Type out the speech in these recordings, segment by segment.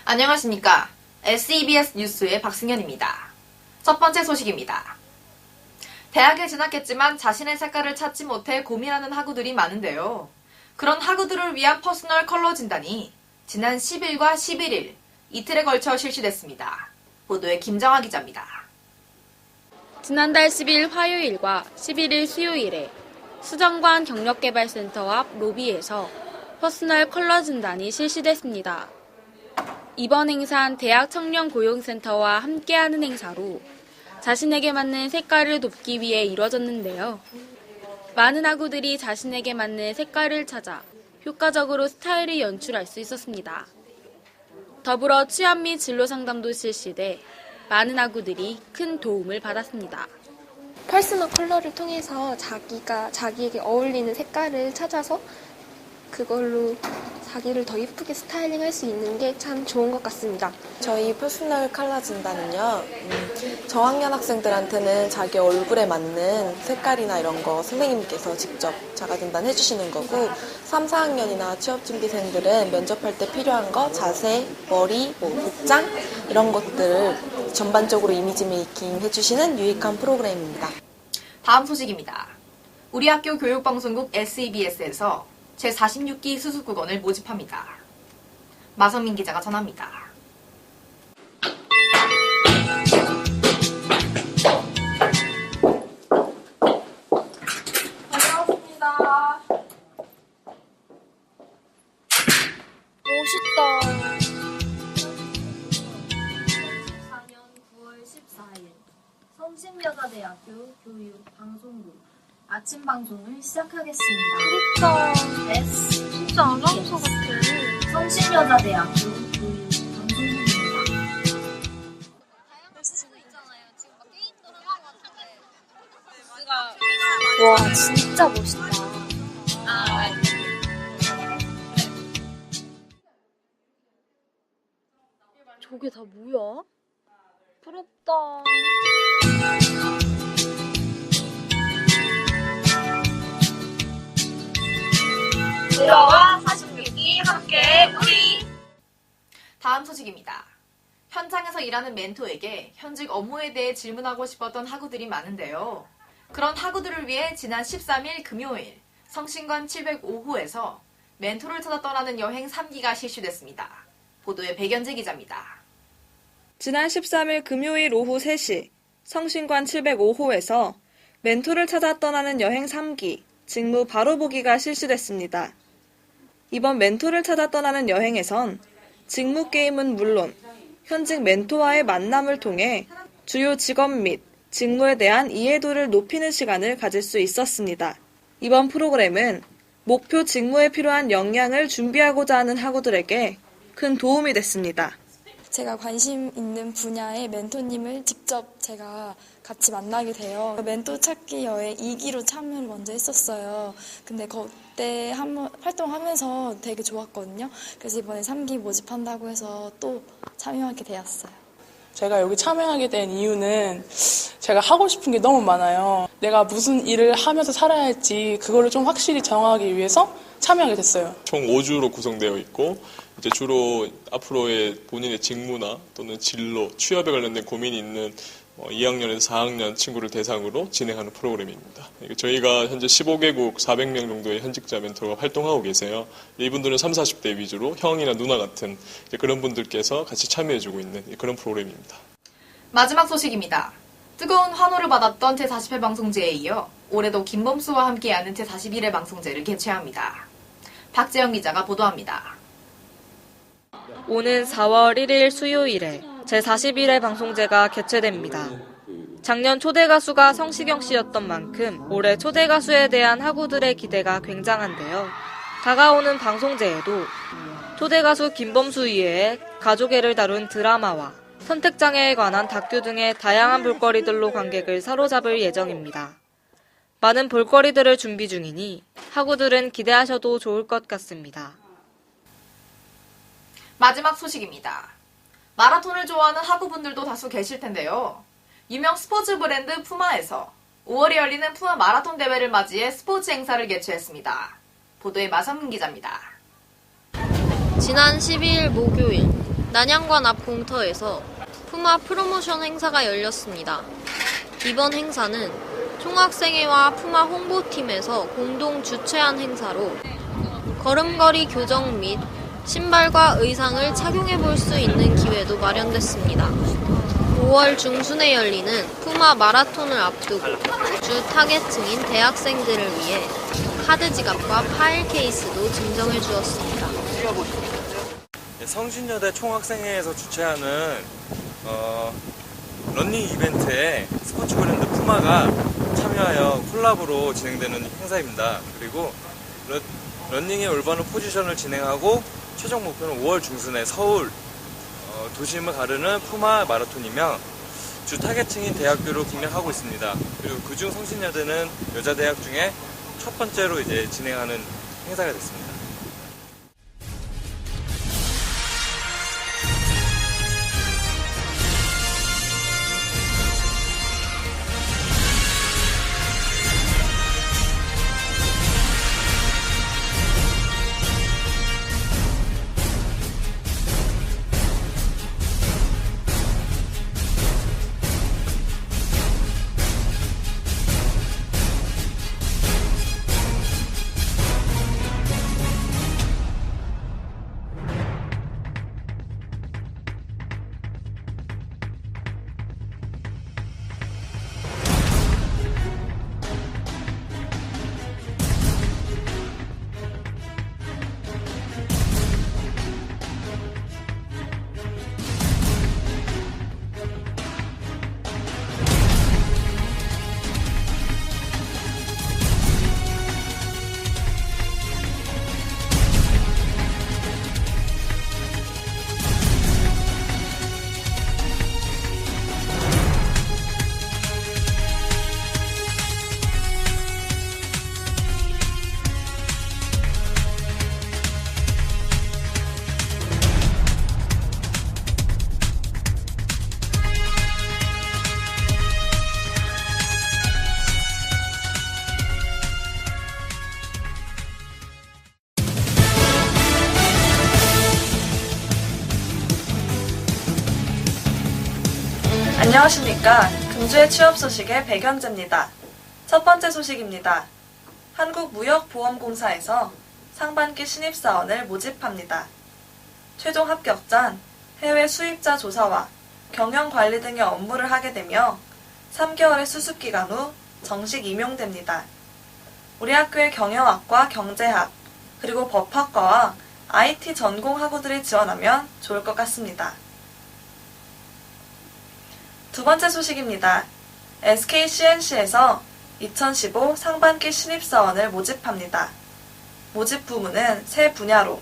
안녕하십니까. SEBS 뉴스의 박승현입니다. 첫 번째 소식입니다. 대학에 진학했지만 자신의 색깔을 찾지 못해 고민하는 학우들이 많은데요. 그런 학우들을 위한 퍼스널 컬러 진단이 지난 10일과 11일, 이틀에 걸쳐 실시됐습니다. 보도에 김정아 기자입니다. 지난달 10일 화요일과 11일 수요일에 수정관 경력개발센터 앞 로비에서 퍼스널 컬러 진단이 실시됐습니다. 이번 행사는 대학 청년고용센터와 함께하는 행사로 자신에게 맞는 색깔을 돕기 위해 이뤄졌는데요. 많은 학우들이 자신에게 맞는 색깔을 찾아 효과적으로 스타일을 연출할 수 있었습니다. 더불어 취업 및 진로 상담도 실시돼 많은 학우들이 큰 도움을 받았습니다. 퍼스널 컬러를 통해서 자기에게 어울리는 색깔을 찾아서 그걸로 자기를 더 예쁘게 스타일링할 수 있는 게 참 좋은 것 같습니다. 저희 퍼스널 컬러 진단은요, 저학년 학생들한테는 자기 얼굴에 맞는 색깔이나 이런 거 선생님께서 직접 자가 진단해 주시는 거고, 3, 4학년이나 취업준비생들은 면접할 때 필요한 거, 자세, 머리, 복장 이런 것들을 전반적으로 이미지 메이킹 해주시는 유익한 프로그램입니다. 다음 소식입니다. 우리 학교 교육방송국 SEBS에서 제46기 수습국원을 모집합니다. 마성민 기자가 전합니다. 반갑습니다. 멋있다. 2014년 9월 14일 성신여자대학교 교육방송국 아침 방송을 시작하겠습니다. 그러니까 S 진짜 아나운서 같아. 성신여자대학교 교육방송국입니다. 와, 진짜 멋있다. 저게 다 뭐야? 부럽다. 들어와 46기 함께 우리. 다음 소식입니다. 현장에서 일하는 멘토에게 현직 업무에 대해 질문하고 싶었던 학우들이 많은데요. 그런 학우들을 위해 지난 13일 금요일 성신관 705호에서 멘토를 찾아 떠나는 여행 3기가 실시됐습니다. 보도에 백연재 기자입니다. 지난 13일 금요일 오후 3시 성신관 705호에서 멘토를 찾아 떠나는 여행 3기 직무 바로 보기가 실시됐습니다. 이번 멘토를 찾아 떠나는 여행에선 직무 게임은 물론 현직 멘토와의 만남을 통해 주요 직업 및 직무에 대한 이해도를 높이는 시간을 가질 수 있었습니다. 이번 프로그램은 목표 직무에 필요한 역량을 준비하고자 하는 학우들에게 큰 도움이 됐습니다. 제가 관심 있는 분야의 멘토님을 직접 제가 같이 만나게 돼요. 멘토 찾기 여행 2기로 참여를 먼저 했었어요. 근데 그때 한번 활동하면서 되게 좋았거든요. 그래서 이번에 3기 모집한다고 해서 또 참여하게 되었어요. 제가 여기 참여하게 된 이유는 제가 하고 싶은 게 너무 많아요. 내가 무슨 일을 하면서 살아야 할지 그거를 좀 확실히 정하기 위해서 참여하게 됐어요. 총 5주로 구성되어 있고 이제 주로 앞으로의 본인의 직무나 또는 진로, 취업에 관련된 고민이 있는 2학년에서 4학년 친구를 대상으로 진행하는 프로그램입니다. 저희가 현재 15개국 400명 정도의 현직자 멘토가 활동하고 계세요. 이분들은 30, 40대 위주로 형이나 누나 같은 그런 분들께서 같이 참여해주고 있는 그런 프로그램입니다. 마지막 소식입니다. 뜨거운 환호를 받았던 제40회 방송제에 이어 올해도 김범수와 함께하는 제41회 방송제를 개최합니다. 박재영 기자가 보도합니다. 오는 4월 1일 수요일에 제41회 방송제가 개최됩니다. 작년 초대 가수가 성시경 씨였던 만큼 올해 초대 가수에 대한 학우들의 기대가 굉장한데요. 다가오는 방송제에도 초대 가수 김범수 이외에 가족애를 다룬 드라마와 선택장애에 관한 다큐 등의 다양한 볼거리들로 관객을 사로잡을 예정입니다. 많은 볼거리들을 준비 중이니 학우들은 기대하셔도 좋을 것 같습니다. 마지막 소식입니다. 마라톤을 좋아하는 학우분들도 다수 계실 텐데요. 유명 스포츠 브랜드 푸마에서 5월에 열리는 푸마 마라톤 대회를 맞이해 스포츠 행사를 개최했습니다. 보도에 마성민 기자입니다. 지난 12일 목요일 난양관 앞 공터에서 푸마 프로모션 행사가 열렸습니다. 이번 행사는 총학생회와 푸마 홍보팀에서 공동 주최한 행사로 걸음걸이 교정 및 신발과 의상을 착용해 볼 수 있는 기회도 마련됐습니다. 5월 중순에 열리는 푸마 마라톤을 앞두고 주 타겟층인 대학생들을 위해 카드 지갑과 파일 케이스도 증정해 주었습니다. 성신여대 총학생회에서 주최하는 런닝 이벤트에 스포츠 브랜드 푸마가 참여하여 콜라보로 진행되는 행사입니다. 그리고 런닝의 올바른 포지션을 진행하고 최종 목표는 5월 중순에 서울 도심을 가르는 푸마 마라톤이며 주 타겟층인 대학교로 공략하고 있습니다. 그리고 그중 성신여대는 여자대학 중에 첫 번째로 이제 진행하는 행사가 됐습니다. 안녕하십니까. 금주의 취업 소식의 백연재입니다. 첫 번째 소식입니다. 한국무역보험공사에서 상반기 신입사원을 모집합니다. 최종 합격자는 해외 수입자 조사와 경영관리 등의 업무를 하게 되며 3개월의 수습기간 후 정식 임용됩니다. 우리 학교의 경영학과 경제학, 그리고 법학과와 IT 전공 학우들이 지원하면 좋을 것 같습니다. 두 번째 소식입니다. SK CNC에서 2015 상반기 신입사원을 모집합니다. 모집 부문은 세 분야로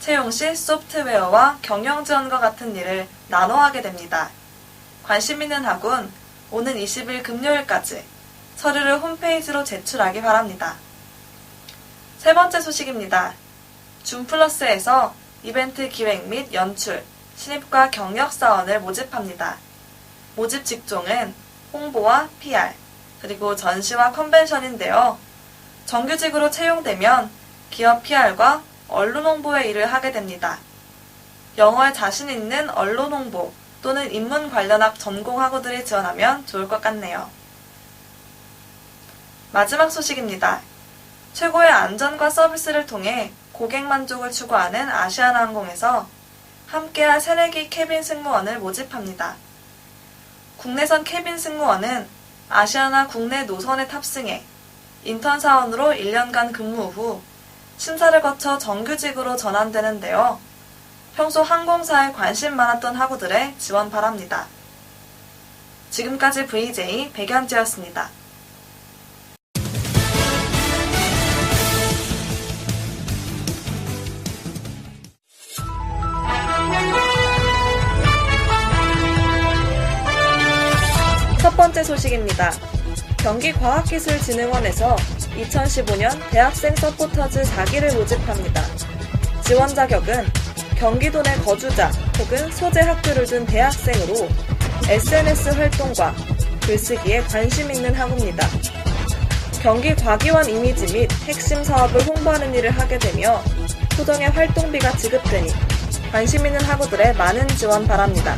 채용 시 소프트웨어와 경영지원과 같은 일을 나눠 하게 됩니다. 관심 있는 학우는 오는 20일 금요일까지 서류를 홈페이지로 제출하기 바랍니다. 세 번째 소식입니다. 줌플러스에서 이벤트 기획 및 연출, 신입과 경력사원을 모집합니다. 모집 직종은 홍보와 PR, 그리고 전시와 컨벤션인데요. 정규직으로 채용되면 기업 PR과 언론 홍보의 일을 하게 됩니다. 영어에 자신 있는 언론 홍보 또는 인문 관련학 전공 학우들이 지원하면 좋을 것 같네요. 마지막 소식입니다. 최고의 안전과 서비스를 통해 고객 만족을 추구하는 아시아나항공에서 함께할 새내기 캐빈 승무원을 모집합니다. 국내선 캐빈 승무원은 아시아나 국내 노선에 탑승해 인턴 사원으로 1년간 근무 후 심사를 거쳐 정규직으로 전환되는데요. 평소 항공사에 관심 많았던 학우들의 지원 바랍니다. 지금까지 VJ 백연지였습니다. 첫 번째 소식입니다. 경기과학기술진흥원에서 2015년 대학생 서포터즈 4기를 모집합니다. 지원 자격은 경기도 내 거주자 혹은 소재 학교를 둔 대학생으로 SNS 활동과 글쓰기에 관심 있는 학우입니다. 경기과기원 이미지 및 핵심 사업을 홍보하는 일을 하게 되며 소정의 활동비가 지급되니 관심 있는 학우들의 많은 지원 바랍니다.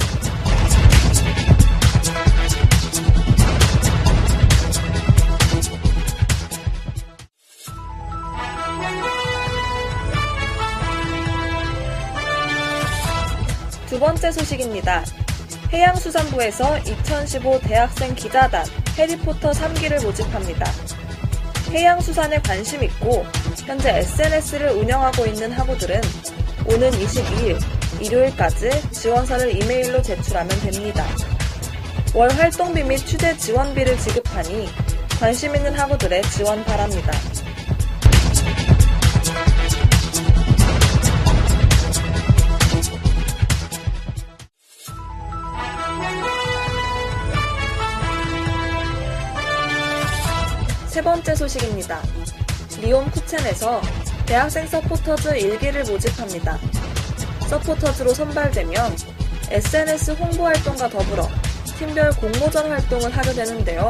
두 번째 소식입니다. 해양수산부에서 2015 대학생 기자단 해리포터 3기를 모집합니다. 해양수산에 관심 있고 현재 SNS를 운영하고 있는 학우들은 오는 22일 일요일까지 지원서를 이메일로 제출하면 됩니다. 월 활동비 및 취재 지원비를 지급하니 관심 있는 학우들의 지원 바랍니다. 세 번째 소식입니다. 리온 쿠첸에서 대학생 서포터즈 1기를 모집합니다. 서포터즈로 선발되면 SNS 홍보 활동과 더불어 팀별 공모전 활동을 하게 되는데요.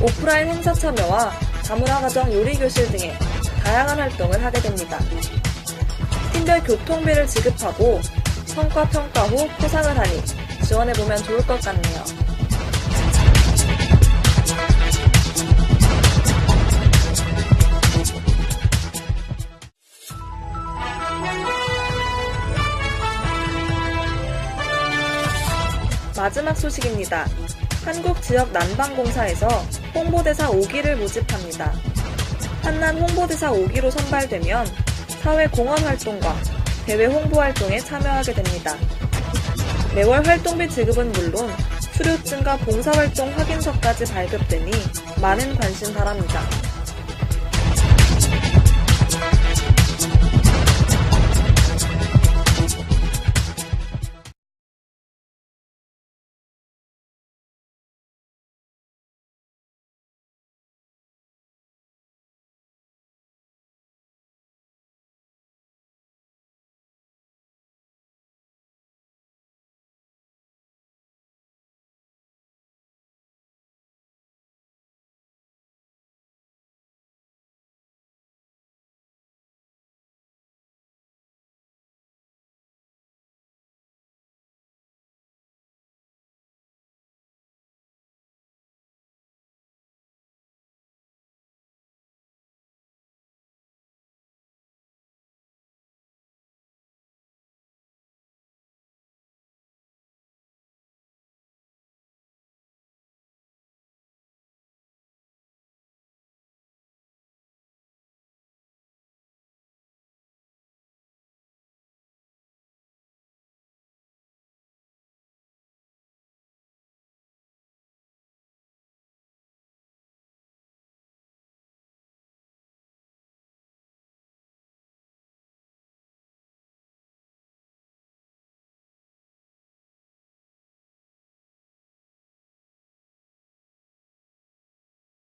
오프라인 행사 참여와 다문화가정 요리교실 등의 다양한 활동을 하게 됩니다. 팀별 교통비를 지급하고 성과 평가 후 포상을 하니 지원해보면 좋을 것 같네요. 마지막 소식입니다. 한국지역난방공사에서 홍보대사 5기를 모집합니다. 한난 홍보대사 5기로 선발되면 사회 공헌 활동과 대외 홍보 활동에 참여하게 됩니다. 매월 활동비 지급은 물론 수료증과 봉사활동 확인서까지 발급되니 많은 관심 바랍니다.